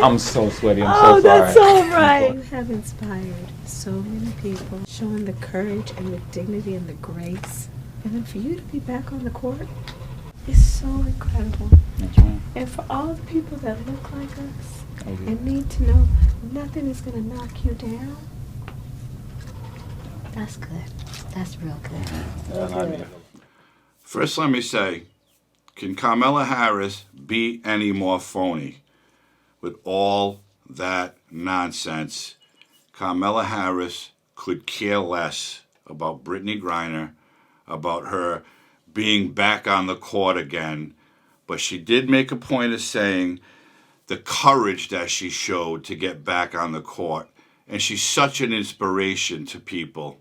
I'm so sweaty. I'm Oh, so sorry. that's all right. You have inspired so many people, showing the courage and the dignity and the grace. And then for you to be back on the court is so incredible. That's right. And for all the people that look like us Okay. and need to know nothing is going to knock you down, that's good. That's real good. Real good. First, let me say, can Kamala Harris be any more phony with all that nonsense? Kamala Harris could care less about Brittany Griner, about her being back on the court again, but she did make a point of saying the courage that she showed to get back on the court, and she's such an inspiration to people.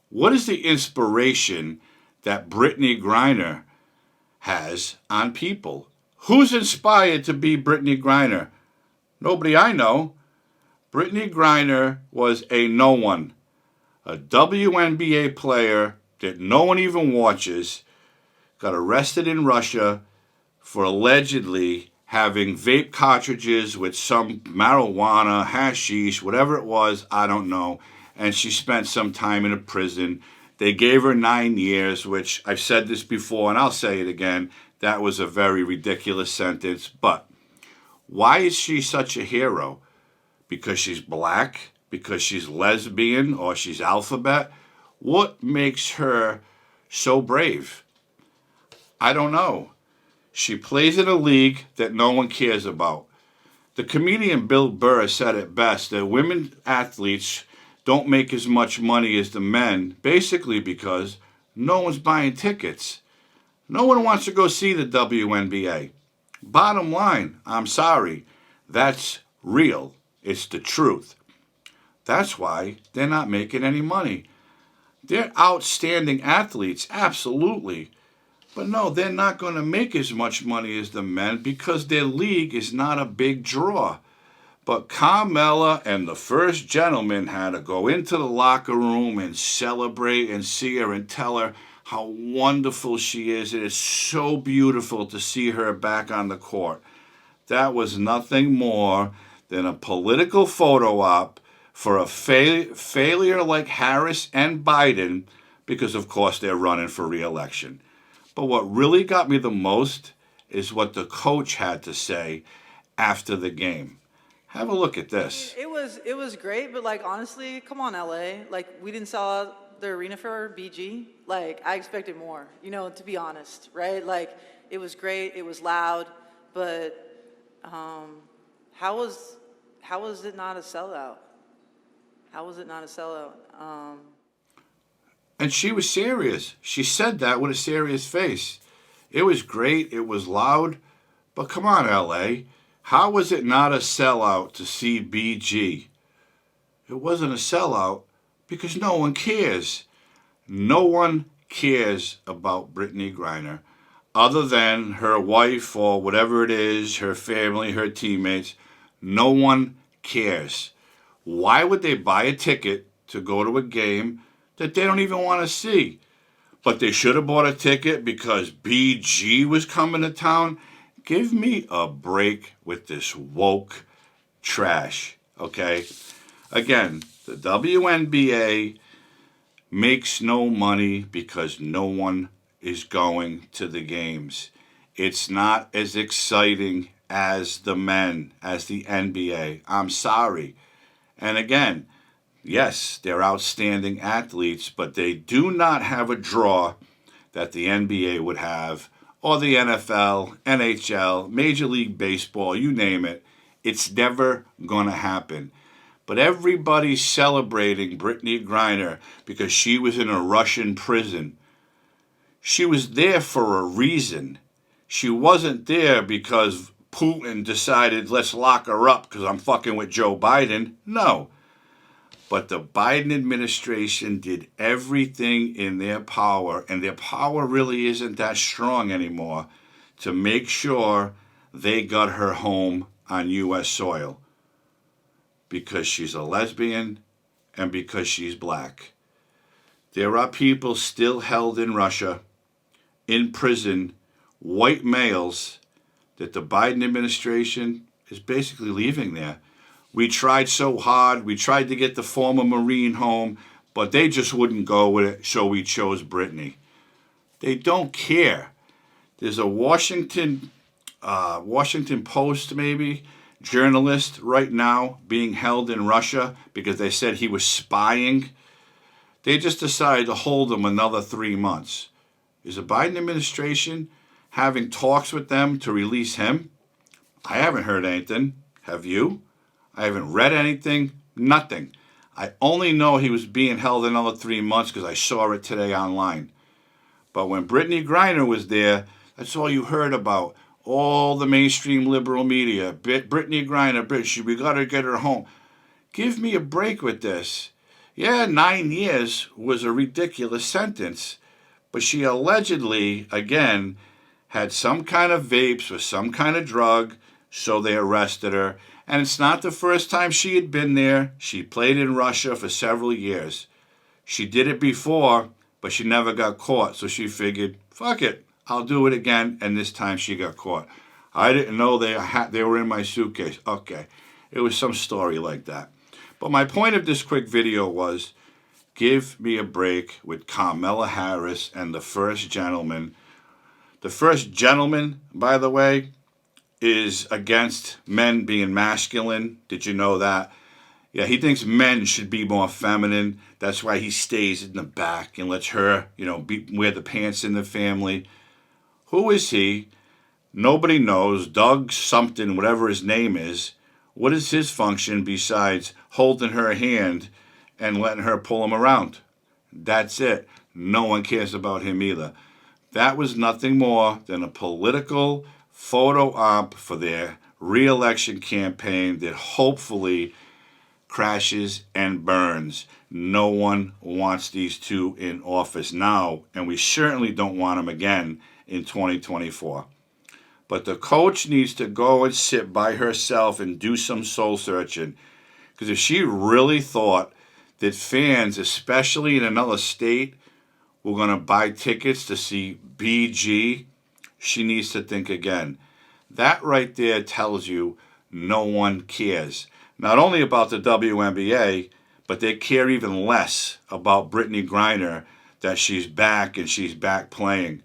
What is the inspiration that Brittany Griner has on people? Who's inspired to be Brittany Griner? Nobody I know. Brittany Griner was a no one, a WNBA player that no one even watches, got arrested in Russia for allegedly having vape cartridges with some marijuana, hashish, whatever it was, I don't know. And she spent some time in a prison. They gave her 9 years, which I've said this before and I'll say it again. That was a very ridiculous sentence. But why is she such a hero? Because she's black? Because she's lesbian? Or she's alphabet? What makes her so brave? I don't know. She plays in a league that no one cares about. The comedian Bill Burr said it best that women athletes don't make as much money as the men, basically because no one's buying tickets. No one wants to go see the WNBA. Bottom line, I'm sorry, that's real. It's the truth. That's why they're not making any money. They're outstanding athletes, absolutely. But no, they're not going to make as much money as the men because their league is not a big draw. But Carmella and the first gentleman had to go into the locker room and celebrate and see her and tell her how wonderful she is. It is so beautiful to see her back on the court. That was nothing more than a political photo op for a failure like Harris and Biden, because of course they're running for re-election. But what really got me the most is what the coach had to say after the game. Have a look at this. It was great, but like honestly, come on LA. Like we didn't sell out the arena for BG. Like I expected more, to be honest, right? Like it was great, it was loud, but how was it not a sellout? How was it not a sellout? And she was serious. She said that with a serious face. It was great, it was loud, but come on LA. How was it not a sellout to see BG? It wasn't a sellout because no one cares. No one cares about Brittany Griner other than her wife or whatever it is, her family, her teammates. No one cares. Why would they buy a ticket to go to a game that they don't even want to see? But they should have bought a ticket because BG was coming to town. Give me a break with this woke trash, okay? Again, the WNBA makes no money because no one is going to the games. It's not as exciting as the men, as the NBA. I'm sorry. And again, yes, they're outstanding athletes, but they do not have a draw that the NBA would have, or the NFL, NHL, Major League Baseball, you name it. It's never going to happen. But everybody's celebrating Brittany Griner because she was in a Russian prison. She was there for a reason. She wasn't there because Putin decided, let's lock her up because I'm fucking with Joe Biden. No. But the Biden administration did everything in their power, and their power really isn't that strong anymore, to make sure they got her home on U.S. soil. Because she's a lesbian and because she's black. There are people still held in Russia, in prison, white males, that the Biden administration is basically leaving there. We tried so hard. We tried to get the former Marine home, but they just wouldn't go with it, so we chose Britney. They don't care. There's a Washington Post, maybe, journalist right now being held in Russia because they said he was spying. They just decided to hold him another 3 months. Is the Biden administration having talks with them to release him? I haven't heard anything. Have you? I haven't read anything. Nothing. I only know he was being held another 3 months because I saw it today online. But when Brittany Griner was there, that's all you heard about. All the mainstream liberal media. Brittany Griner, we got to get her home. Give me a break with this. Yeah, 9 years was a ridiculous sentence. But she allegedly, again, had some kind of vapes or some kind of drug, so they arrested her. And it's not the first time she had been there. She played in Russia for several years. She did it before, but she never got caught. So she figured, fuck it, I'll do it again. And this time she got caught. I didn't know they were in my suitcase. Okay, it was some story like that. But my point of this quick video was, give me a break with Kamala Harris and the first gentleman. The first gentleman, by the way, is against men being masculine. Did you know that? Yeah, he thinks men should be more feminine. That's why he stays in the back and lets her, wear the pants in the family. Who is he? Nobody knows. Doug something, whatever his name is. What is his function besides holding her hand and letting her pull him around? That's it. No one cares about him either. That was nothing more than a political photo op for their re-election campaign that hopefully crashes and burns. No one wants these two in office now, and we certainly don't want them again in 2024. But the coach needs to go and sit by herself and do some soul searching. Because if she really thought that fans, especially in another state, were going to buy tickets to see BG, she needs to think again. That right there tells you no one cares. Not only about the WNBA, but they care even less about Brittany Griner, that she's back and she's back playing.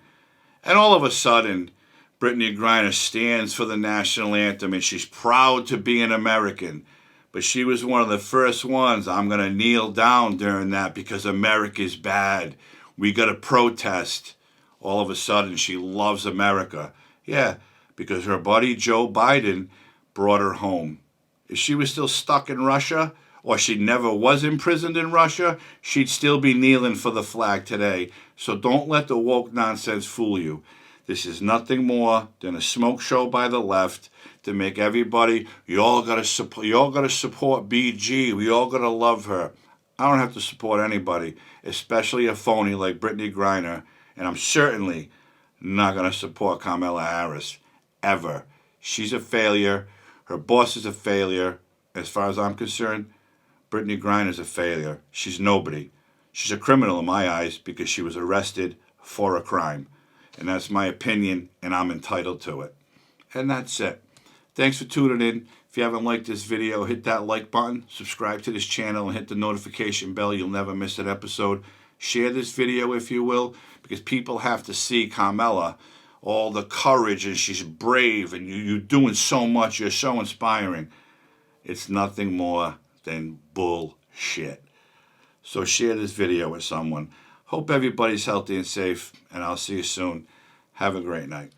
And all of a sudden, Brittany Griner stands for the national anthem and she's proud to be an American. But she was one of the first ones. I'm going to kneel down during that because America's bad. We got to protest. All of a sudden, she loves America. Yeah, because her buddy Joe Biden brought her home. If she was still stuck in Russia, or she never was imprisoned in Russia, she'd still be kneeling for the flag today. So don't let the woke nonsense fool you. This is nothing more than a smoke show by the left to make everybody, you all gotta support BG, we all gotta love her. I don't have to support anybody, especially a phony like Brittany Griner, and I'm certainly not gonna support Kamala Harris, ever. She's a failure. Her boss is a failure. As far as I'm concerned, Brittany Griner is a failure. She's nobody. She's a criminal in my eyes because she was arrested for a crime. And that's my opinion, and I'm entitled to it. And that's it. Thanks for tuning in. If you haven't liked this video, hit that like button, subscribe to this channel, and hit the notification bell. You'll never miss an episode. Share this video if you will, because people have to see Kamala, all the courage, and she's brave, and you're doing so much. You're so inspiring. It's nothing more than bullshit. So share this video with someone. Hope everybody's healthy and safe, and I'll see you soon. Have a great night.